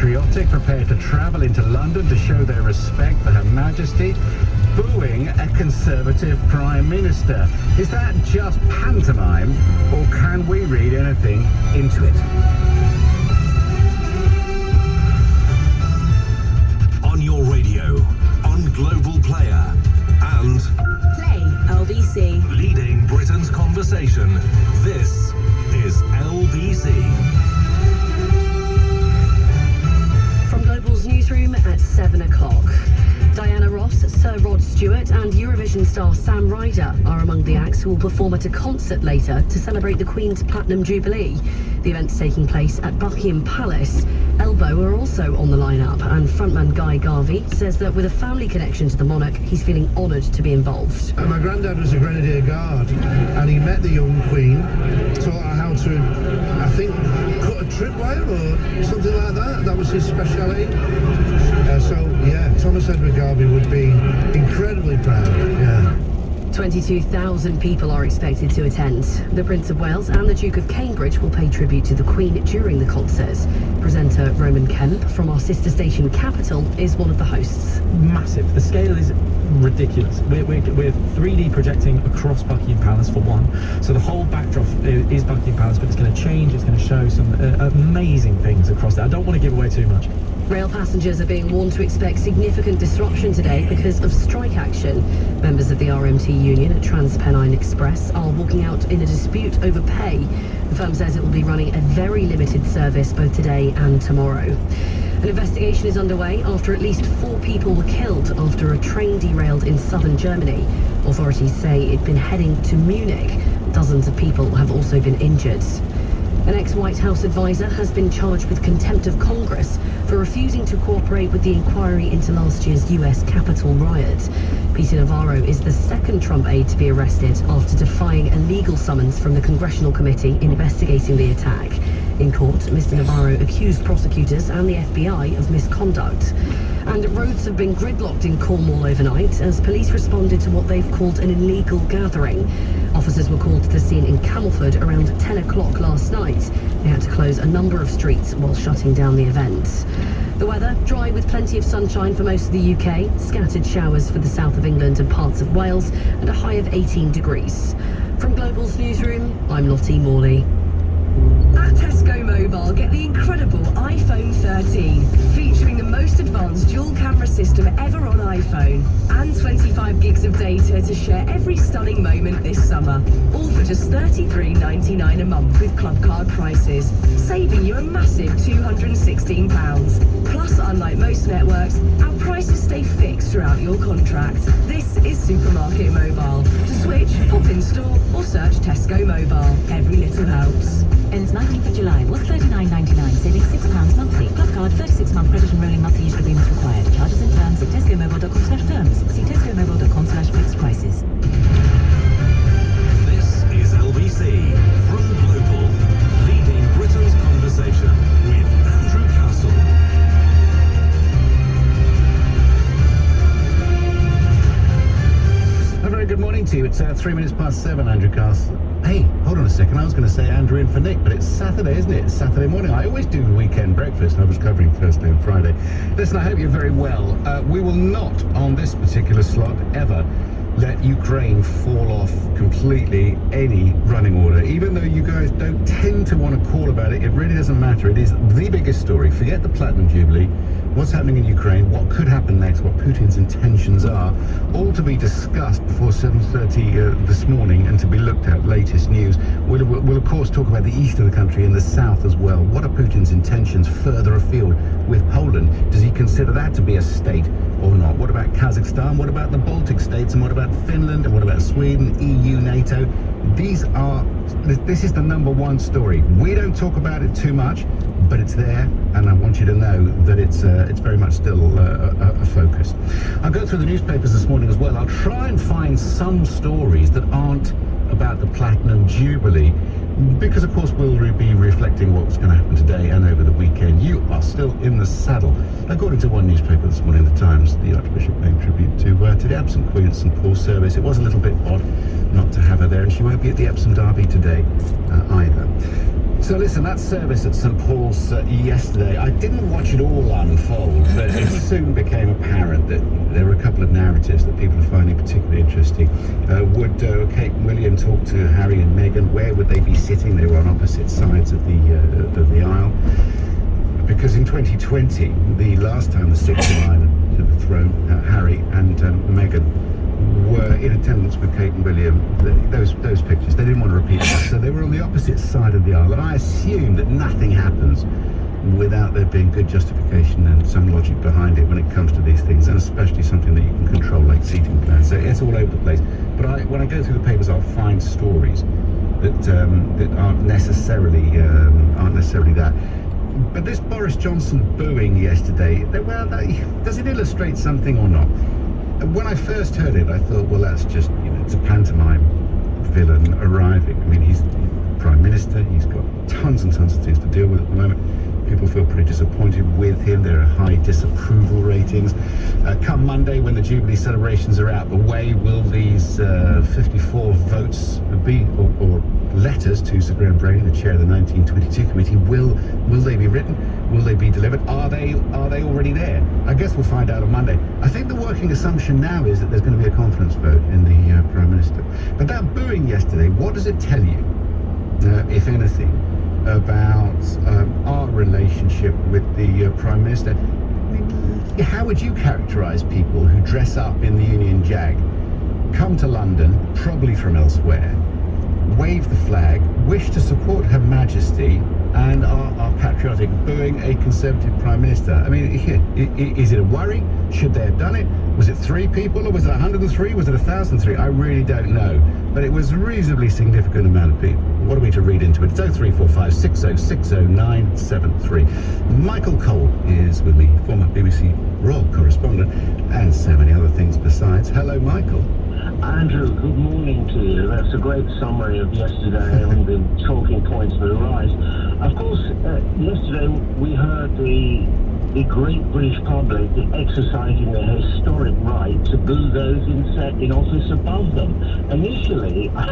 patriotic, prepared to travel into London to show their respect for Her Majesty, booing a Conservative Prime Minister. Is that just pantomime, or can we read anything into it? On your radio, on Global Player, and Play LBC. leading Britain's conversation, this is LBC. From Global's newsroom at 7 o'clock. Diana Ross, Sir Rod Stewart and Eurovision star Sam Ryder are among the acts who will perform at a concert later to celebrate the Queen's Platinum Jubilee. The event's taking place at Buckingham Palace. Elbow are also on the lineup, and frontman Guy Garvey says that with a family connection to the monarch, he's feeling honoured to be involved. My granddad was a Grenadier Guard, and he met the young Queen, taught her how to, I think, cut a tripwire or something like that. That was his speciality. Thomas Edward Garvey would be incredibly proud. 22,000 people are expected to attend. The Prince of Wales and the Duke of Cambridge will pay tribute to the Queen during the concert. Presenter Roman Kemp from our sister station Capital is one of the hosts. Massive. The scale is ridiculous. We're 3D projecting across Buckingham Palace for one. So the whole backdrop is Buckingham Palace, but it's going to change. It's going to show some amazing things across there. I don't want to give away too much. Rail passengers are being warned to expect significant disruption today because of strike action. Members of the RMT union at TransPennine Express are walking out in a dispute over pay. The firm says it will be running a very limited service both today and tomorrow. An investigation is underway after at least 4 people were killed after a train derailed in southern Germany. Authorities say it'd been heading to Munich. Dozens of people have also been injured. An ex-White House advisor has been charged with contempt of Congress for refusing to cooperate with the inquiry into last year's U.S. Capitol riot. Peter Navarro is the second Trump aide to be arrested after defying a legal summons from the Congressional Committee investigating the attack. In court, Mr. Navarro accused prosecutors and the FBI of misconduct. And roads have been gridlocked in Cornwall overnight as police responded to what they've called an illegal gathering. Officers were called to the scene in Camelford around 10 o'clock last night. They had to close a number of streets while shutting down the event. The weather, dry with plenty of sunshine for most of the UK, scattered showers for the south of England and parts of Wales, and a high of 18 degrees. From Global's newsroom, I'm Lottie Morley. At Tesco Mobile, get the incredible iPhone 13, featuring the most advanced dual camera system ever on iPhone, and 25 gigs of data to share every stunning moment this summer. All for just $33.99 a month with club card prices, saving you a massive £216. Plus, unlike most networks, our prices stay fixed throughout your contract. This is Supermarket Mobile. To switch, pop in store or search Tesco Mobile. Every little helps. Ends 19th of July. Was $39.99, saving £6 monthly. Club card, 36-month credit and rolling monthly use agreements required. Charges and terms at tescomobile.com/terms. See tescomobile.com/fixed prices. This is LBC from Global, leading Britain's conversation with Andrew Castle. A very good morning to you. It's 3 minutes past 7, Andrew Castle. Hey, hold on a second. I was going to say Andrew in for Nick, but it's Saturday, isn't it? It's Saturday morning. I always do the weekend breakfast. I was covering Thursday and Friday. Listen, I hope you're very well. We will not, on this particular slot, ever let Ukraine fall off completely any running order. Even though you guys don't tend to want to call about it, it really doesn't matter. It is the biggest story. Forget the Platinum Jubilee. What's happening in Ukraine, what could happen next, what Putin's intentions are, all to be discussed before 7:30 this morning and to be looked at, latest news. We'll of course talk about the east of the country and the south as well. What are Putin's intentions further afield with Poland? Does he consider that to be a state or not? What about Kazakhstan? What about the Baltic states? And what about Finland? And what about Sweden, EU, NATO? This is the number one story. We don't talk about it too much, but it's there, and I want you to know that it's very much still a focus. I'll go through the newspapers this morning as well. I'll try and find some stories that aren't about the Platinum Jubilee, because of course we'll be reflecting what's going to happen today and over the weekend. You are still in the saddle. According to one newspaper this morning, the Times, the Archbishop paying tribute to the absent Queen at St Paul's service. It was a little bit odd not to have her there, and she won't be at the Epsom Derby today either. So listen, that service at St Paul's yesterday, I didn't watch it all unfold, but it soon became apparent that there were a couple of narratives that people are finding particularly interesting. Would Kate and William talk to Harry and Meghan? Where would they be sitting? They were on opposite sides of the aisle. Because in 2020, the last time the sixth in line to the throne, Harry and Meghan were in attendance with Kate and William. Those pictures, they didn't want to repeat that, so they were on the opposite side of the aisle. And I assume that nothing happens without there being good justification and some logic behind it when it comes to these things, and especially something that you can control like seating plans. So it's all over the place. But when I go through the papers, I'll find stories that aren't necessarily that. But this Boris Johnson booing yesterday, well, does it illustrate something or not? When I first heard it, I thought, well, that's just, it's a pantomime villain arriving. I mean, he's Prime Minister, he's got tons and tons of things to deal with at the moment. People feel pretty disappointed with him. There are high disapproval ratings. Come Monday, when the Jubilee celebrations are out the way, will these 54 votes be, or letters to Sir Graham Brady, the chair of the 1922 committee, will they be written? Will they be delivered? Are they already there? I guess we'll find out on Monday. I think the working assumption now is that there's going to be a confidence vote in the Prime Minister. But that booing yesterday, what does it tell you, if anything, about our relationship with the Prime Minister? I mean, how would you characterise people who dress up in the Union Jag, come to London, probably from elsewhere, wave the flag, wish to support Her Majesty, and are patriotic, booing a Conservative Prime Minister? I mean, is it a worry? Should they have done it? Was it 3 people, or was it 103? Was it 1,003? I really don't know. But it was a reasonably significant amount of people. What are we to read into it? It's 0345 6060973. Michael Cole is with me, former BBC Royal correspondent, and so many other things besides. Hello, Michael. Andrew, good morning to you. That's a great summary of yesterday and the talking points that arise. Of course, yesterday we heard the great British public exercising their historic right to boo those in office above them. Initially, I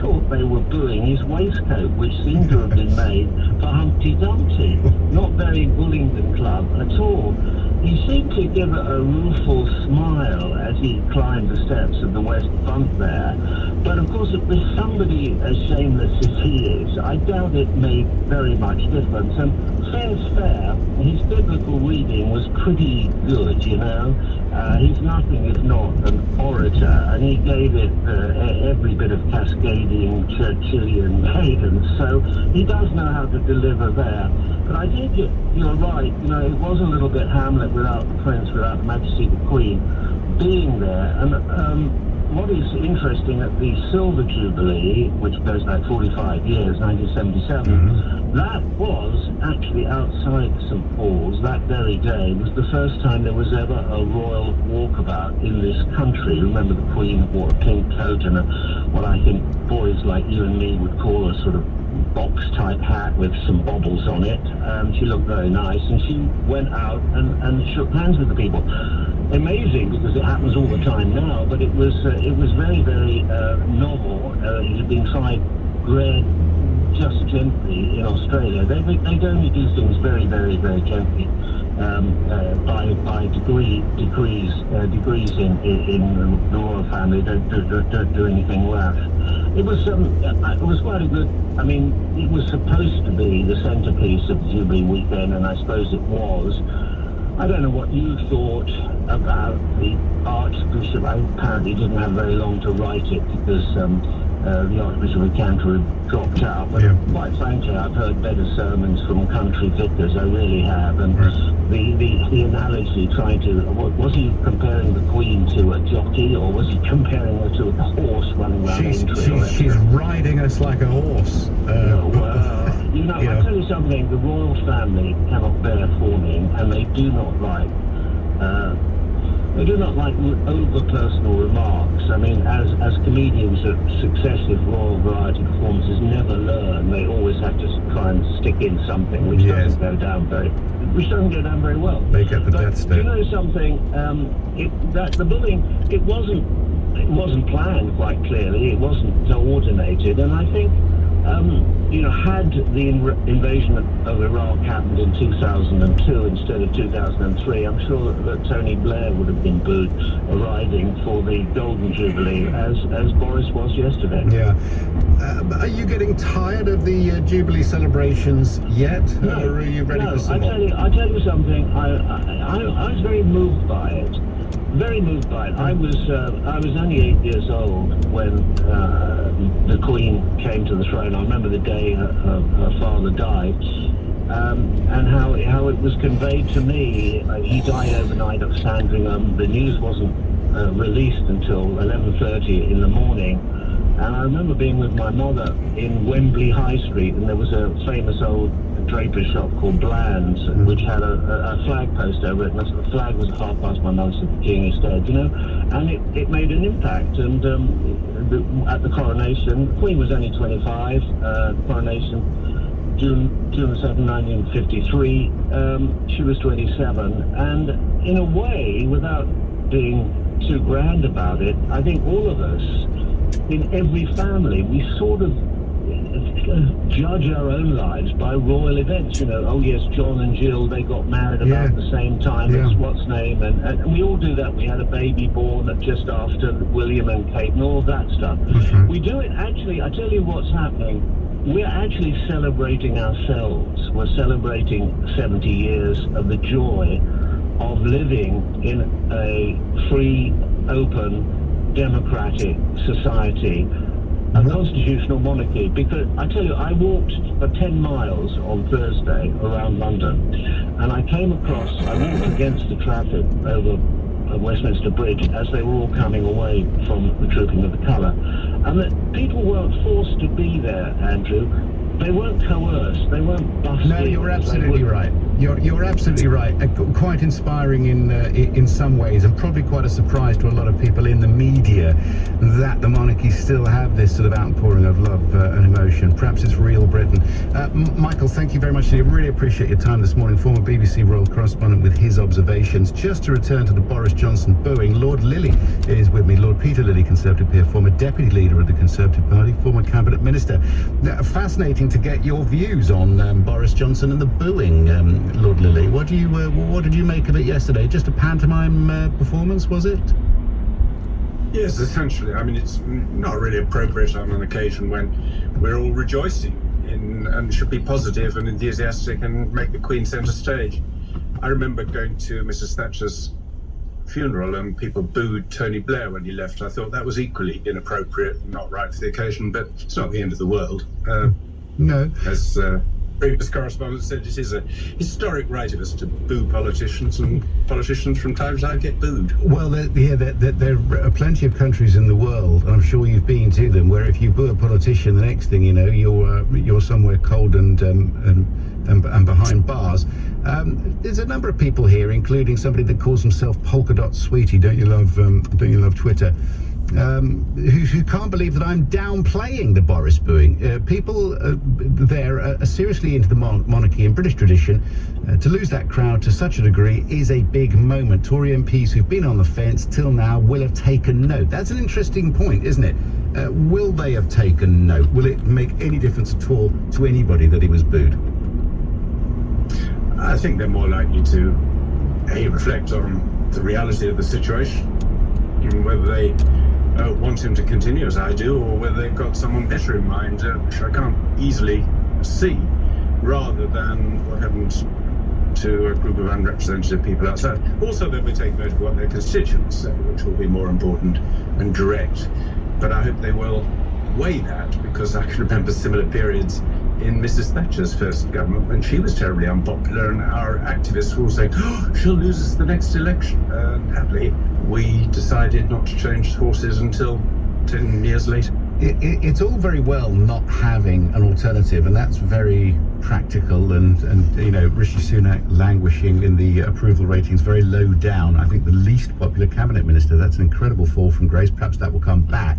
thought they were booing his waistcoat, which seemed to have been made for Humpty Dumpty. Not very Bullingdon Club at all. He seemed to give a rueful smile as he climbed the steps of the West Front there. But of course, with somebody as shameless as he is, I doubt it made very much difference. And fair's fair, his biblical reading was pretty good, He's nothing if not an orator, and he gave it every bit of cascading Churchillian cadence, so he does know how to deliver there. But I think you're right, it was a little bit Hamlet without Prince, without Majesty the Queen being there. And what is interesting at the Silver Jubilee, which goes back 45 years, 1977, that was actually outside St Paul's. That very day was the first time there was ever a royal walkabout in this country. Remember, the Queen wore a pink coat and what I think boys like you and me would call a sort of box-type hat with some bobbles on it. She looked very nice, and she went out and shook hands with the people. Amazing, because it happens all the time now, but it was very, very novel. It had been tried rare just gently in Australia. They'd only do things very, very, very gently by degrees in the royal family. Don't do anything rash. It was quite a good. I mean, it was supposed to be the centrepiece of the Jubilee weekend, and I suppose it was. I don't know what you thought about the Archbishop. I apparently didn't have very long to write it because the Archbishop of Canterbury dropped out. But quite frankly, I've heard better sermons from country vicars. I really have. And the analogy trying to, was he comparing the Queen to a jockey, or was he comparing her to a horse running around? She's riding us like a horse. I'll tell you something, the royal family cannot bear fawning, and they do not like over-personal remarks. I mean, as comedians at successive royal variety performances never learn, they always have to try and stick in something which doesn't go down very well. They get the death stare. You know something? The bullying, it wasn't planned quite clearly. It wasn't coordinated, and I think had the invasion of Iraq happened in 2002 instead of 2003, I'm sure that Tony Blair would have been booed arriving for the Golden Jubilee, as Boris was yesterday. Yeah. Are you getting tired of the Jubilee celebrations yet? No, or are you ready for some more? I tell you something. I was very moved by it. Very moved by it. I was only 8 years old when the Queen came to the throne. I remember the day her father died, and how it was conveyed to me. He died overnight at Sandringham. The news wasn't released until 11:30 in the morning. And I remember being with my mother in Wembley High Street, and there was a famous old draper's shop called Bland's, which had a flag post over it, and the flag was at 5:30. My mother said the King is dead, and it made an impact. And at the coronation, the Queen was only 25. Coronation, June 7, 1953. She was 27, and in a way, without being too grand about it, I think all of us, in every family, we sort of judge our own lives by royal events. Oh yes, John and Jill, they got married about the same time as what's name, and we all do that. We had a baby born just after William and Kate and all of that stuff. We do it actually. I tell you what's happening. We're actually celebrating ourselves. We're celebrating 70 years of the joy of living in a free, open, democratic society, a constitutional monarchy. Because I tell you, I walked for 10 miles on Thursday around London, and I walked against the traffic over Westminster Bridge as they were all coming away from the trooping of the colour, and that people weren't forced to be there, Andrew. They weren't coerced. They weren't busted. No, you're absolutely right. You're absolutely right. Quite inspiring in some ways, and probably quite a surprise to a lot of people in the media that the monarchy still have this sort of outpouring of love and emotion. Perhaps it's real Britain. Michael, thank you very much. I really appreciate your time this morning. Former BBC royal correspondent with his observations. Just to return to the Boris Johnson booing, Lord Lilly is with me. Lord Peter Lilly, Conservative peer, former deputy leader of the Conservative Party, former cabinet minister. Fascinating to get your views on Boris Johnson and the booing, Lord Lilly. What did you make of it yesterday? Just a pantomime performance, was it? Yes, essentially. I mean, it's not really appropriate on an occasion when we're all rejoicing and should be positive and enthusiastic and make the Queen centre stage. I remember going to Mrs. Thatcher's funeral and people booed Tony Blair when he left. I thought that was equally inappropriate and not right for the occasion, but it's not the end of the world. No. As previous correspondent said, it is a historic right of us to boo politicians, and politicians from time to time get booed. Well, there are plenty of countries in the world, and I'm sure you've been to them, where if you boo a politician, the next thing you know, you're somewhere cold and behind bars. There's a number of people here, including somebody that calls himself Polka Dot Sweetie. Don't you love Twitter? Who can't believe that I'm downplaying the Boris booing. People there are seriously into the monarchy and British tradition. To lose that crowd to such a degree is a big moment. Tory MPs who've been on the fence till now will have taken note. That's an interesting point, isn't it? Will they have taken note? Will it make any difference at all to anybody that he was booed? I think they're more likely to reflect on the reality of the situation, whether they want him to continue as I do, or whether they've got someone better in mind, which I can't easily see, rather than what happened to a group of unrepresentative people outside. Also, they will take note of what their constituents say, which will be more important and direct. But I hope they will weigh that, because I can remember similar periods in Mrs. Thatcher's first government when she was terribly unpopular, and our activists were all saying, oh, she'll lose us the next election. Happily, we decided not to change horses until 10 years later. It's all very well not having an alternative, and that's very practical, and Rishi Sunak languishing in the approval ratings very low down. I think the least popular cabinet minister. That's an incredible fall from grace. Perhaps that will come back.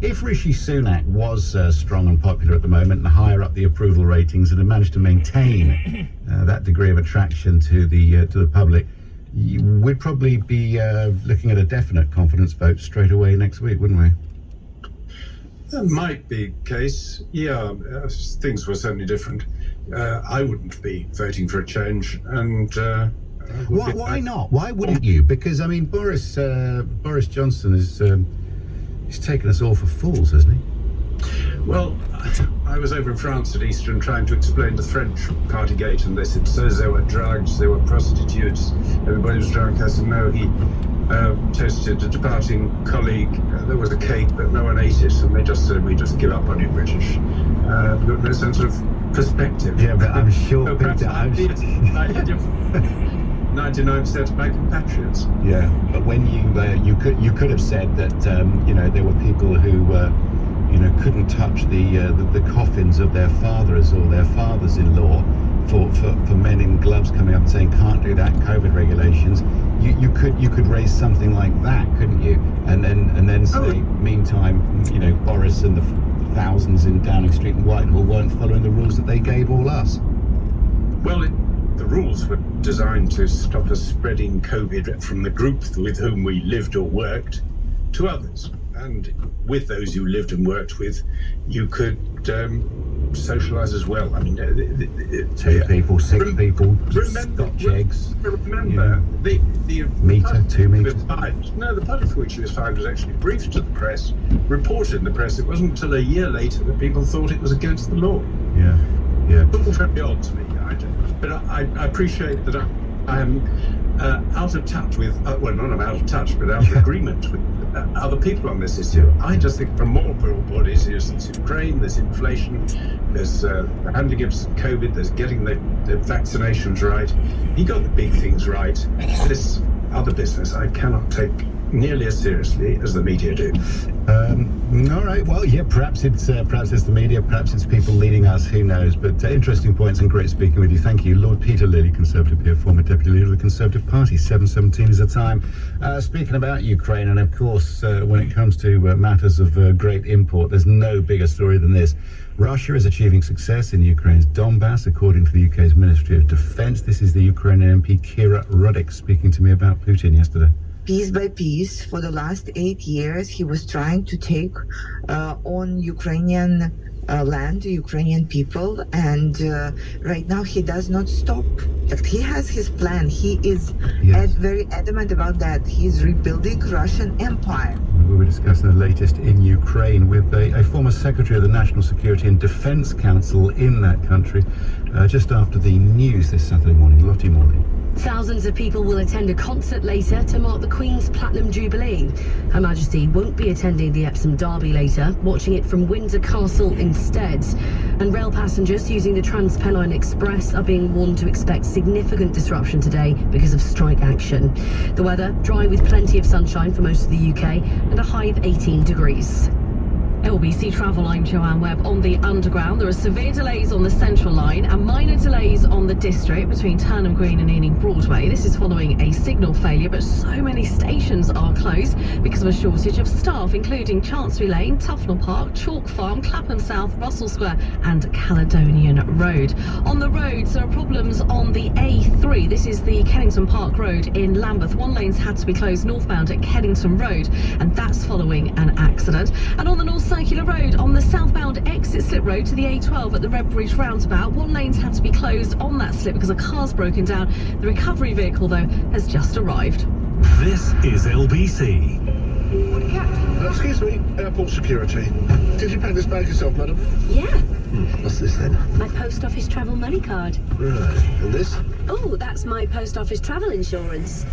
If Rishi Sunak was strong and popular at the moment and higher up the approval ratings and had managed to maintain that degree of attraction to the public, we'd probably be looking at a definite confidence vote straight away next week, wouldn't we? That might be the case. Yeah, things were certainly different. I wouldn't be voting for a change, and Why not? Why wouldn't you? Because I mean, Boris Johnson is he's taken us all for fools, hasn't he? Well, I was over in France at Easter and trying to explain the French Partygate, and they said, so there were drugs, there were prostitutes, everybody was drunk. I said, no, he toasted a departing colleague. There was a cake, but no one ate it, and they just said, we just give up on you, British. No sense of perspective. Yeah, but I'm sure So perhaps Peter, I'm 99% of my compatriots. Yeah, but when you could have said that there were people who couldn't touch the coffins of their fathers or their fathers-in-law for men in gloves coming up and saying can't do that, COVID regulations. You could raise something like that, couldn't you? And then say meantime Boris and the thousands in Downing Street and Whitehall weren't following the rules that they gave all us. Well, the rules were designed to stop us spreading COVID from the group with whom we lived or worked to others. And with those you lived and worked with, you could socialise as well. I mean, 2 people, 6 people, Scotch eggs. Remember, the meter, 2 meters. No, the part for which he was fined was actually briefed to the press, reported in the press. It wasn't until a year later that people thought it was against the law. Yeah. It's all very odd to me. But I appreciate that I am out of touch with, well, not I'm out of touch, but out of agreement with other people on this issue. I just think there are more bodies. There's Ukraine, there's inflation, there's the handling of COVID, there's getting the vaccinations right. He got the big things right. This other business I cannot take nearly as seriously as the media do. All right, well, yeah, perhaps it's the media, perhaps it's people leading us, who knows, but interesting points and great speaking with you. Thank you. Lord Peter Lilly, Conservative peer, former Deputy Leader of the Conservative Party. 7:17 is the time. Speaking about Ukraine, and of course, when it comes to matters of great import, there's no bigger story than this. Russia is achieving success in Ukraine's Donbass, according to the UK's Ministry of Defence. This is the Ukrainian MP Kira Rudik speaking to me about Putin yesterday. Piece by piece, for the last 8 years, he was trying to take on Ukrainian land, Ukrainian people, and right now he does not stop. He has his plan. He is very adamant about that. He's rebuilding Russian empire. We'll be discussing the latest in Ukraine with a former secretary of the National Security and Defence Council in that country, just after the news this Saturday morning. Lottie Morley. Thousands of people will attend a concert later to mark the Queen's Platinum Jubilee. Her Majesty won't be attending the Epsom Derby later, watching it from Windsor Castle instead. And rail passengers using the Transpennine Express are being warned to expect significant disruption today because of strike action. The weather, dry with plenty of sunshine for most of the UK and a high of 18 degrees. LBC Travel, I'm Joanne Webb. On the Underground, there are severe delays on the Central Line and minor delays on the District between Turnham Green and Ealing Broadway. This is following a signal failure, but so many stations are closed because of a shortage of staff, including Chancery Lane, Tufnell Park, Chalk Farm, Clapham South, Russell Square and Caledonian Road. On the roads, there are problems on the A3. This is the Kennington Park Road in Lambeth. One lane's had to be closed northbound at Kennington Road, and that's following an accident. And on the North Circular Road, on the southbound exit slip road to the A12 at the Redbridge roundabout, one lane's had to be closed on that slip because a car's broken down. The recovery vehicle, though, has just arrived. This is LBC. Excuse me, airport security. Did you pack this bag yourself, madam? Yeah, What's this then? my post office travel money card. Right, and this? Oh, that's my post office travel insurance.